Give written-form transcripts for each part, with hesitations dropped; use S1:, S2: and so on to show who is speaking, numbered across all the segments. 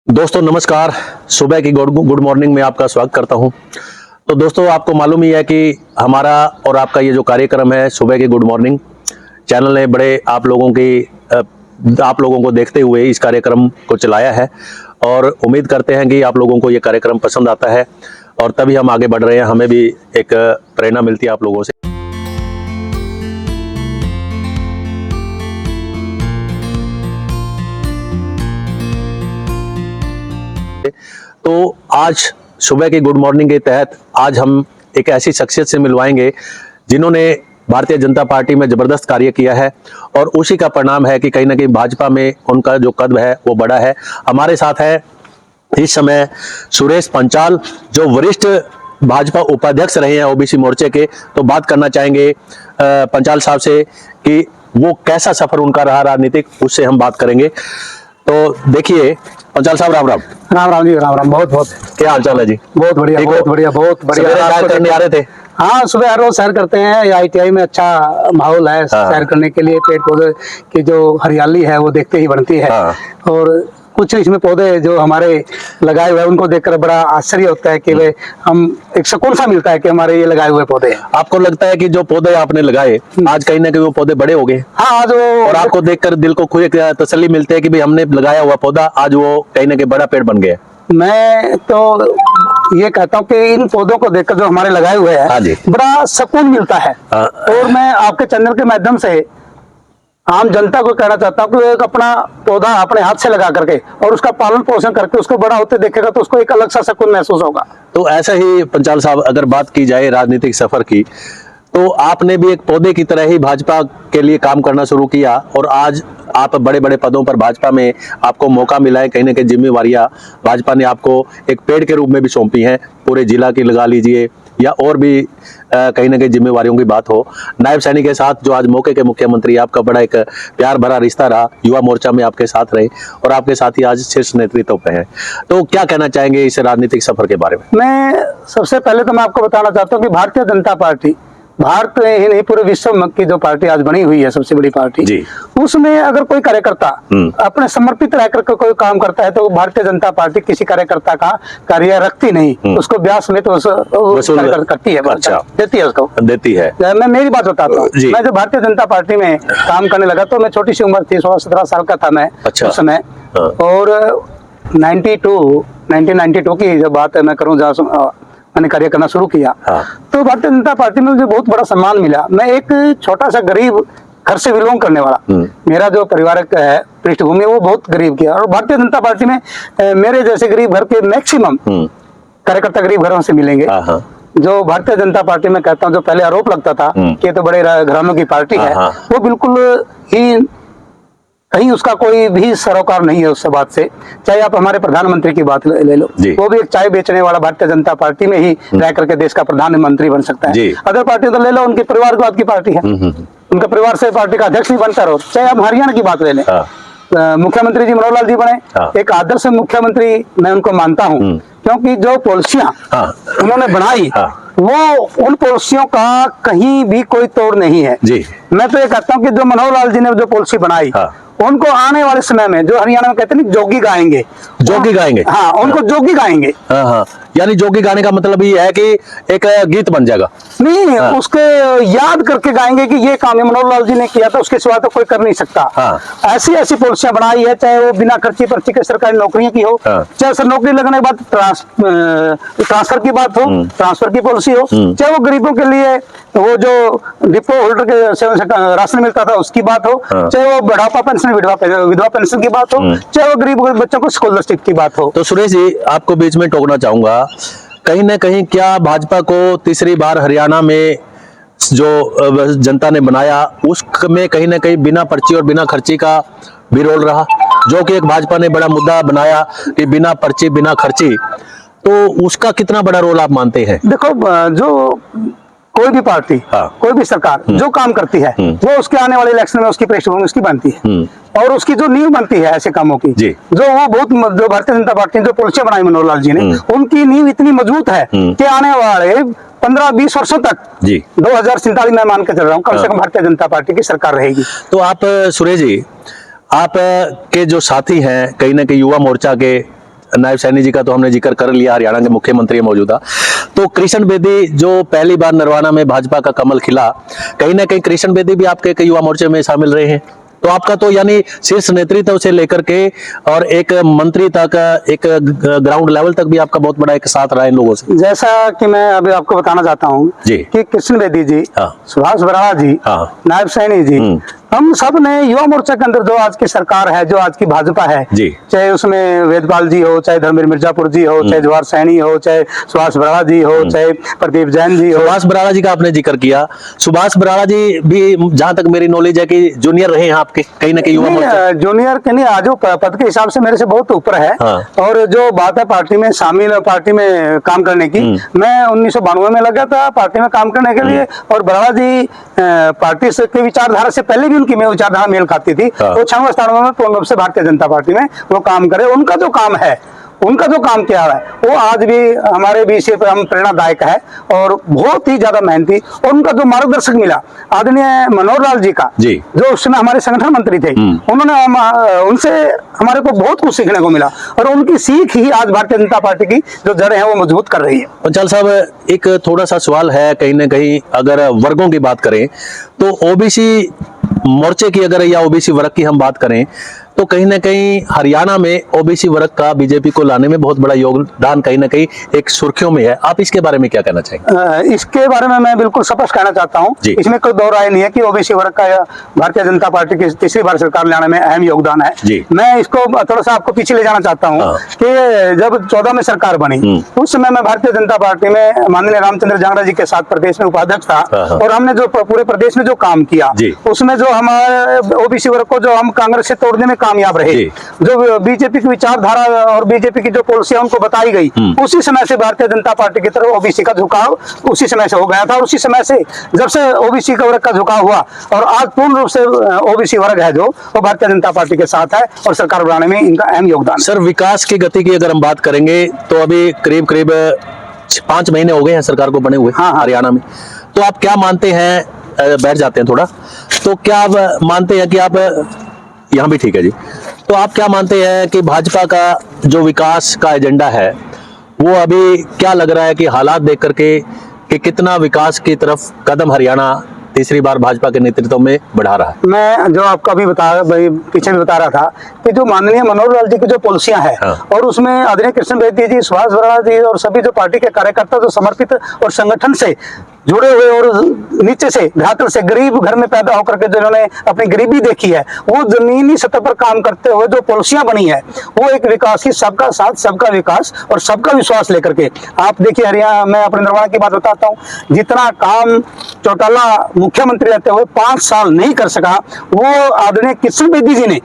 S1: दोस्तों नमस्कार। सुबह की गुड मॉर्निंग में आपका स्वागत करता हूं। तो दोस्तों आपको मालूम ही है कि हमारा और आपका ये जो कार्यक्रम है सुबह की गुड मॉर्निंग, चैनल ने बड़े आप लोगों को देखते हुए इस कार्यक्रम को चलाया है और उम्मीद करते हैं कि आप लोगों को ये कार्यक्रम पसंद आता है और तभी हम आगे बढ़ रहे हैं। हमें भी एक प्रेरणा मिलती है आप लोगों से। तो आज सुबह की गुड मॉर्निंग के तहत आज हम एक ऐसी शख्सियत से मिलवाएंगे जिन्होंने भारतीय जनता पार्टी में जबरदस्त कार्य किया है और उसी का परिणाम है कि कहीं ना कहीं भाजपा में उनका जो कदम है वो बड़ा है। हमारे साथ है इस समय सुरेश पंचाल, जो वरिष्ठ भाजपा उपाध्यक्ष रहे हैं ओबीसी मोर्चे के। तो बात करना चाहेंगे पंचाल साहब से कि वो कैसा सफर उनका रहा राजनीतिक, उससे हम बात करेंगे। तो देखिए पंचाल साहब, राम राम।
S2: राम राम जी, राम राम। बहुत बहुत
S1: क्या हाल चाल है जी?
S2: बहुत बढ़िया, बहुत बढ़िया, बहुत बढ़िया।
S1: सैर करने आ रहे थे?
S2: हाँ, सुबह हर रोज सैर करते हैं। आईटीआई में अच्छा माहौल है सैर करने के लिए। पेड़ पौधे की जो हरियाली है वो देखते ही बनती है। और कुछ इसमें पौधे जो हमारे लगाए हुए हैं उनको देखकर बड़ा आश्चर्य होता है कि भाई हम एक सुकून सा मिलता है कि हमारे ये लगाए हुए पौधे हैं।
S1: आपको लगता है कि जो पौधे आपने लगाए आज कहीं ना कहीं वो पौधे बड़े हो गए?
S2: हाँ, आज वो
S1: और आपको देखकर दिल को खुशी तसल्ली मिलती है कि भाई हमने लगाया हुआ पौधा आज वो कहीं ना कहीं बड़ा पेड़ बन गया?
S2: मैं तो ये कहता हूँ कि इन पौधों को देखकर जो हमारे लगाए हुए
S1: हाँ जी।
S2: हैं बड़ा सुकून मिलता है। और मैं आपके चैनल के माध्यम से आम जनता को कहना चाहता हूँ कि एक अपना पौधा अपने हाथ से लगा करके और उसका पालन पोषण करके उसको बड़ा होते देखेगा तो उसको एक अलग सा सुकून महसूस होगा।
S1: तो ऐसा ही पंचाल साहब, अगर बात की जाए राजनीतिक सफर की, तो आपने भी एक पौधे की तरह ही भाजपा के लिए काम करना शुरू किया और आज आप बड़े बड़े पदों पर भाजपा में आपको मौका मिला है। कहीं ना कहीं जिम्मेवारियां भाजपा ने आपको एक पेड़ के रूप में भी सौंपी हैं, पूरे जिला की लगा लीजिए या और भी कहीं ना कहीं जिम्मेवारियों की बात हो। नायब सैनिक के साथ जो आज मौके के मुख्यमंत्री, आपका बड़ा एक प्यार भरा रिश्ता रहा, युवा मोर्चा में आपके साथ रहे और आपके साथ ही आज शीर्ष नेतृत्व पे हैं। तो क्या कहना चाहेंगे इस राजनीतिक सफर के बारे में?
S2: मैं सबसे पहले तो मैं आपको बताना चाहता हूँ कि भारतीय जनता पार्टी भारत में ही नहीं पूरे विश्व में की जो पार्टी आज बनी हुई है, सबसे बड़ी पार्टी
S1: जी,
S2: उसमें अगर कोई कार्यकर्ता अपने समर्पित रहकर के कोई काम करता है तो भारतीय जनता पार्टी किसी कार्यकर्ता का कार्य रखती नहीं, उसको ब्याज में तो करती है।
S1: अच्छा,
S2: देती है, उसको देती है। मैं मेरी बात बताता हूँ। मैं जब भारतीय जनता पार्टी में काम करने लगा तो मैं छोटी सी उम्र थी, 16-17 साल का था मैं उस समय। और 1992 की जब बात है मैं करूँ, जहाँ मैंने कार्य करना शुरू किया तो भारतीय जनता पार्टी में मुझे बहुत बड़ा सम्मान मिला। मैं एक छोटा सा गरीब घर से बिलोंग करने वाला, मेरा जो पारिवारिक है पृष्ठभूमि वो बहुत गरीब की है और भारतीय जनता पार्टी में मेरे जैसे गरीब घर के मैक्सिमम कार्यकर्ता गरीब घरों से मिलेंगे। जो भारतीय जनता पार्टी में कहता हूँ, जो पहले आरोप लगता था कि ये तो बड़े घरानों की पार्टी है, वो बिल्कुल ही कहीं उसका कोई भी सरोकार नहीं है उस बात से। चाहे आप हमारे प्रधानमंत्री की बात ले लो, वो भी एक चाय बेचने वाला भारतीय जनता पार्टी में ही रह करके देश का प्रधानमंत्री बन सकता है। अदर पार्टी तो ले लो, उनके परिवारवाद की पार्टी है, उनका परिवार से पार्टी का अध्यक्ष भी बनता रहो। चाहे आप हरियाणा की बात ले लें, मुख्यमंत्री जी मनोहर लाल जी बने, एक आदर्श मुख्यमंत्री मैं उनको मानता हूँ, क्योंकि जो पॉलिसियां उन्होंने बनाई वो उन पॉलिसियों का कहीं भी कोई तोड़ नहीं है जी। मैं तो ये कहता हूँ कि जो मनोहर लाल जी ने जो पॉलिसी बनाई उनको आने वाले समय में, जो हरियाणा में कहते हैं जोगी गाएंगे, जोगी गाएंगे, हाँ उनको जोगी गाएंगे।
S1: यानी जोगी गाने का मतलब ये है कि एक गीत बन जाएगा? नहीं,
S2: उसके याद करके गाएंगे कि ये काम मनोहर लाल जी ने किया था, उसके सिवा तो कोई कर नहीं सकता। ऐसी ऐसी पॉलिसियां बनाई है, चाहे वो बिना खर्ची पर्ची के सरकारी नौकरियों की हो, चाहे सर नौकरी लगने के बाद ट्रांसफर की बात हो, ट्रांसफर की पॉलिसी हो, चाहे वो गरीबों के लिए वो जो डिपो होल्डर के सेवन से राशन मिलता था उसकी बात हो, चाहे वो बुढ़ापा पेंशन विधवा पेंशन की बात हो, चाहे वो गरीब बच्चों को स्कॉलरशिप की बात हो।
S1: तो सुरेश जी, आपको बीच में टोकना चाहूंगा, कहीं ना कहीं क्या भाजपा को तीसरी बार हरियाणा में जो जनता ने बनाया उसमें कहीं ना कहीं बिना पर्ची और बिना खर्ची का भी रोल रहा, जो कि एक भाजपा ने बड़ा मुद्दा बनाया कि बिना पर्ची बिना खर्ची, तो उसका कितना बड़ा रोल आप मानते हैं?
S2: देखो, जो कोई भी पार्टी, कोई भी सरकार जो काम करती है वो उसके आने वाले इलेक्शन में उसकी पृष्ठभूमि उसकी बनती है और उसकी जो नींव बनती है ऐसे कामों की, जो वो बहुत, जो भारतीय जनता पार्टी ने जो पॉलिसियां बनाई मनोहर लाल जी ने, उनकी नींव इतनी मजबूत है कि आने वाले 15-20 वर्षों तक 2047 में मान के चल रहा हूँ कम से कम भारतीय जनता पार्टी की सरकार रहेगी।
S1: तो आप सुरेश जी, आप के जो साथी हैं कहीं ना कहीं युवा मोर्चा के नायब सैनी जी का तो हमने जिक्र कर लिया, हरियाणा के मुख्यमंत्री मौजूदा। तो कृष्ण बेदी जो पहली बार नरवाना में भाजपा का कमल खिला, कहीं ना कहीं कृष्ण बेदी भी आपके युवा मोर्चे में शामिल रहे हैं। तो आपका तो यानी शीर्ष नेतृत्व से लेकर के और एक मंत्री तक, एक ग्राउंड लेवल तक भी आपका बहुत बड़ा एक साथ रहा है इन लोगों से।
S2: जैसा कि मैं अभी आपको बताना चाहता हूँ
S1: जी।
S2: कि कृष्ण बेदी जी,
S1: हाँ।
S2: सुभाष बराड़ा जी,
S1: हाँ।
S2: नायब सैनी जी, हम सब ने युवा मोर्चा के अंदर जो आज की सरकार है, जो आज की भाजपा है
S1: जी।
S2: चाहे उसमें वेदपाल जी हो, चाहे धर्मवीर मिर्जापुर जी हो, चाहे जवाहर सैनी हो, चाहे सुभाष बराड़ा जी हो, चाहे प्रदीप जैन जी हो।
S1: सुभाष बराड़ा जी का आपने जिक्र किया, सुभाष बराड़ा जी भी जहां तक मेरी नॉलेज है कि जूनियर रहे हैं आपके कहीं ना कहीं युवा मोर्चा।
S2: जूनियर के नहीं, आज वो पद के हिसाब से मेरे से बहुत ऊपर है।
S1: हाँ।
S2: और जो बात है पार्टी में शामिल, पार्टी में काम करने की, मैं 1992 में लगा था पार्टी में काम करने के लिए। और बराड़ा जी पार्टी से की विचारधारा से पहले भी उनकी विचारधारा मेल खाती थी।
S1: हाँ।
S2: वो 96-97 में पूर्ण रूप से भारतीय जनता पार्टी में वो काम करे। उनका जो काम है, उनका जो काम किया है, वो आज भी हमारे बीच से हम प्रेरणादायक है और बहुत ही ज्यादा मेहनती। और उनका जो मार्गदर्शक मिला आदरणीय मनोहर लाल जी का,
S1: जी।
S2: जो उस समय हमारे संगठन मंत्री थे, उन्होंने उनसे हमारे को बहुत कुछ सीखने को मिला। और उनकी सीख ही आज भारतीय जनता पार्टी की जो जड़ें हैं वो मजबूत कर रही है।
S1: पंचाल साहब, एक थोड़ा सा सवाल है, कहीं ना कहीं अगर वर्गों की बात करें तो ओबीसी मोर्चे की अगर या ओबीसी वर्ग की हम बात करें तो कहीं ना कहीं हरियाणा में ओबीसी वर्ग का बीजेपी को लाने में बहुत बड़ा योगदान कहीं ना कहीं एक सुर्खियों में है। आप इसके बारे में क्या कहना चाहेंगे?
S2: इसके बारे में मैं बिल्कुल स्पष्ट कहना चाहता हूं, इसमें कोई दो राय नहीं है कि ओबीसी वर्ग का भारतीय जनता पार्टी की तीसरी बार सरकार लाने में अहम योगदान है। मैं इसको थोड़ा सा आपको पीछे ले जाना चाहता हूं कि जब 14 में सरकार बनी उस समय मैं भारतीय जनता पार्टी में माननीय रामचंद्र जांगड़ा जी के साथ प्रदेश में उपाध्यक्ष था। और हमने जो पूरे प्रदेश में जो काम किया उसमें जो हमारे ओबीसी वर्ग को जो हम कांग्रेस से तोड़ने में कामयाब रहे, जो बीजेपी की विचारधारा और बीजेपी की जो पॉलिसी उनको बताई गई, उसी समय से भारतीय जनता पार्टी की तरफ ओबीसी का झुकाव उसी समय से हो गया था। और उसी समय से जब से ओबीसी का वर्ग का झुकाव हुआ और आज पूर्ण रूप से ओबीसी वर्ग है जो वो भारतीय जनता पार्टी के साथ है और सरकार बनाने में इनका अहम योगदान।
S1: सर, विकास की गति की अगर हम बात करेंगे तो अभी करीब 5 महीने हो गए हैं सरकार को बने हुए हरियाणा में। तो आप क्या मानते हैं, बैठ जाते हैं थोड़ा, तो क्या आप मानते हैं कि आप यहाँ भी ठीक है जी, तो आप क्या मानते हैं कि भाजपा का जो विकास का एजेंडा है वो अभी क्या लग रहा है कि हालात देख करके कि कितना विकास की तरफ कदम हरियाणा तीसरी बार भाजपा के नेतृत्व में बढ़ा रहा है?
S2: मैं जो आपको अभी पीछे भी बता रहा था कि जो माननीय मनोहर लाल जी की जो पॉलिसियां हैं और उसमें आदरणीय कृष्ण बेदी जी, सुभाष बराड़ा जी और सभी जो पार्टी के कार्यकर्ता जो समर्पित और संगठन से जुड़े हुए और नीचे से धरातल से गरीब घर में पैदा होकर के जिन्होंने अपनी गरीबी देखी है, वो जमीनी सतह पर काम करते हुए जो पॉलिसियां बनी है वो एक विकास की, सबका साथ सबका विकास और सबका विश्वास लेकर के। आप देखिए हरियाणा, मैं अपने नरवाना की बात बताता हूँ, जितना काम चौटाला मुख्यमंत्री रहते हुए 5 साल नहीं कर सका वो आदरणीय कृष्ण बेदी जी ने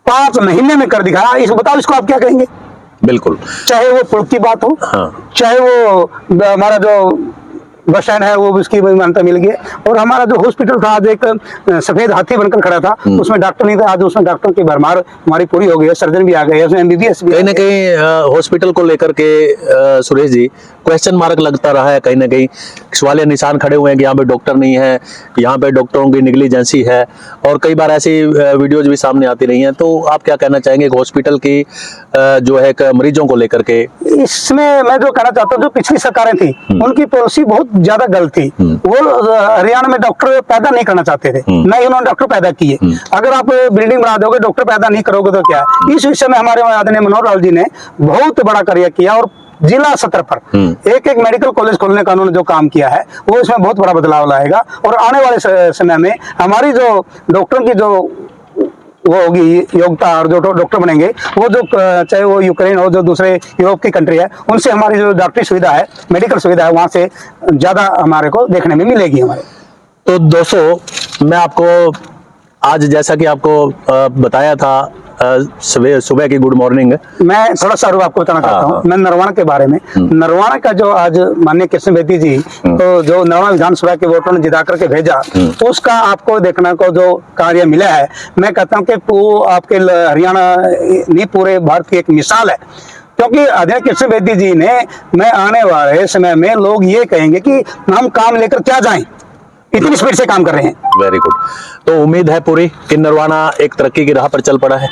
S2: 5 महीने में कर दिखाया। इस बताओ, इसको आप क्या कहेंगे?
S1: बिल्कुल,
S2: चाहे वो पुल की बात हो, चाहे वो हमारा जो बस स्टैंड है वो उसकी मान्यता मिल गई। और हमारा जो हॉस्पिटल था आज एक सफेद हाथी बनकर खड़ा था, उसमें डॉक्टर नहीं था, आज उसमें डॉक्टर की भरमार हमारी पूरी हो गई है, सर्जन भी आ गए, उसमें एमबीबीएस भी।
S1: कहीं ना कहीं हॉस्पिटल को लेकर के सुरेश जी क्वेश्चन मार्क लगता रहा है, कहीं ना कहीं सवालिया निशान खड़े हुए हैं कि यहाँ पे डॉक्टर नहीं है, यहाँ पे डॉक्टरों की निगलिजेंसी है और कई बार ऐसी वीडियोज भी सामने आती रही हैं। तो आप क्या कहना चाहेंगे हॉस्पिटल की जो है मरीजों को लेकर के?
S2: इसमें मैं जो कहना चाहता हूँ, जो पिछली सरकारें थी उनकी पॉलिसी बहुत ज्यादा गलत थी। वो हरियाणा में डॉक्टर पैदा नहीं करना चाहते थे, ना ही उन्होंने डॉक्टर पैदा किए। अगर आप बिल्डिंग बना दोगे, डॉक्टर पैदा नहीं करोगे तो क्या है? इस विषय में हमारे आदरणीय मनोहर लाल जी ने बहुत बड़ा कार्य किया और जिला स्तर पर एक मेडिकल कॉलेज खोलने का उन्होंने जो काम किया है वो इसमें बहुत बड़ा बदलाव लाएगा। और आने वाले समय में हमारी जो डॉक्टरों की जो वो होगी योग्यता और जो डॉक्टर बनेंगे वो जो चाहे वो यूक्रेन हो, जो दूसरे यूरोप की कंट्री है, उनसे हमारी जो डॉक्टरी सुविधा है, मेडिकल सुविधा है, वहां से ज्यादा हमारे को देखने में मिलेगी हमारे।
S1: तो दोस्तों, मैं आपको आज जैसा कि आपको बताया था सुबह की गुड मॉर्निंग,
S2: मैं थोड़ा सा आपको बताना चाहता हूँ मैं नरवाना के बारे में। नरवाना का जो आज माननीय कृष्ण बेदी जी तो जो नरवाना विधानसभा के वोटरों ने जिता करके भेजा, उसका आपको देखने को जो कार्य मिला है, मैं कहता हूँ कि वो आपके हरियाणा नहीं पूरे भारत की एक मिसाल है। क्योंकि आदरणीय कृष्ण बेदी जी ने, मैं आने वाले समय में लोग ये कहेंगे कि हम काम लेकर क्या जाएं, इतनी स्पीड से काम कर रहे हैं।
S1: Very good. तो उम्मीद है पूरी कि नरवाना एक तरक्की की राह पर चल पड़ा है?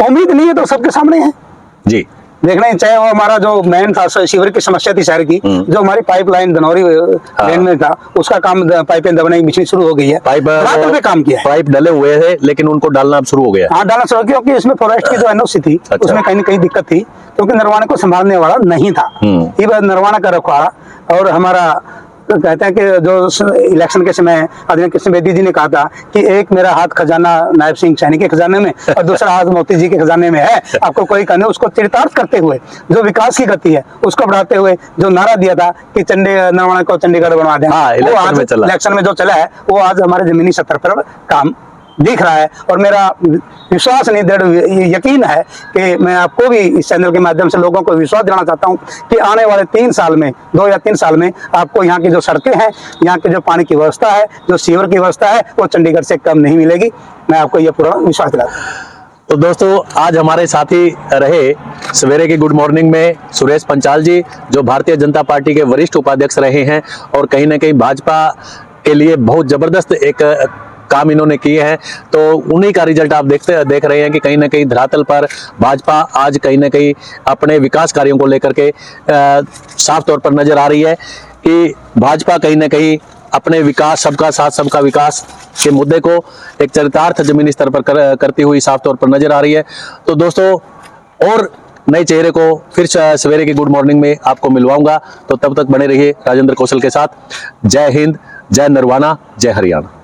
S2: उम्मीद नहीं है तो सबके सामने है
S1: जी।
S2: देखना ही चाहे वो हमारा जो मेन था सीवर की समस्या थी शहर की, जो हमारी पाइपलाइन धनौरी लेन में था, उसका काम पाइपें दबने की बिछनी शुरू हो गई है।
S1: पाइप
S2: पे काम किया है।
S1: पाइप डले हुए थे लेकिन उनको डालना अब शुरू हो गया।
S2: हाँ, डालना शुरू हो गया, क्योंकि इसमें फॉरेस्ट की जो एनओसी थी उसमें कहीं न कहीं दिक्कत थी, क्योंकि नरवाना को संभालने वाला नहीं था। ये बात नरवाना का रखवाड़ा और हमारा तो कहते हैं कि जो इलेक्शन के समय आदरणीय कृष्ण बेदी जी ने कहा था कि एक मेरा हाथ खजाना नायब सिंह सैनी के खजाने में और दूसरा हाथ मोती जी के खजाने में है, आपको कोई कहने, उसको चरितार्थ करते हुए जो विकास की गति है उसको बढ़ाते हुए जो नारा दिया था कि नरवाना को चंडीगढ़ बनवा दें, वो आज इलेक्शन में जो चला है वो आज हमारे जमीनी स्तर पर काम दिख रहा है। और मेरा विश्वास नहीं, दृढ़ यकीन है कि मैं आपको भी इस चैनल के माध्यम से लोगों को विश्वास दिलाना चाहता हूं कि आने वाले 3 साल में, 2 या 3 साल में आपको यहाँ की जो सड़कें हैं, यहाँ की जो पानी की व्यवस्था है, जो सीवर की व्यवस्था है, वो चंडीगढ़ से कम नहीं मिलेगी। मैं आपको ये पूरा विश्वास दिलाता हूं।
S1: तो दोस्तों, आज हमारे साथी रहे सवेरे की गुड मॉर्निंग में सुरेश पंचाल जी, जो भारतीय जनता पार्टी के वरिष्ठ उपाध्यक्ष रहे हैं और कहीं ना कहीं भाजपा के लिए बहुत जबरदस्त एक काम इन्होंने किए हैं। तो उन्हीं का रिजल्ट आप देख रहे हैं कि कहीं ना कहीं धरातल पर भाजपा आज कहीं ना कहीं अपने विकास कार्यों को लेकर के साफ तौर पर नजर आ रही है कि भाजपा कहीं ना कहीं अपने विकास, सबका साथ सबका विकास के मुद्दे को एक चरितार्थ जमीनी स्तर पर करती हुई साफ तौर पर नजर आ रही है। तो दोस्तों, और नए चेहरे को फिर सवेरे की गुड मॉर्निंग में आपको मिलवाऊंगा। तो तब तक बने रहिए राजेंद्र कौशल के साथ। जय हिंद, जय नरवाना, जय हरियाणा।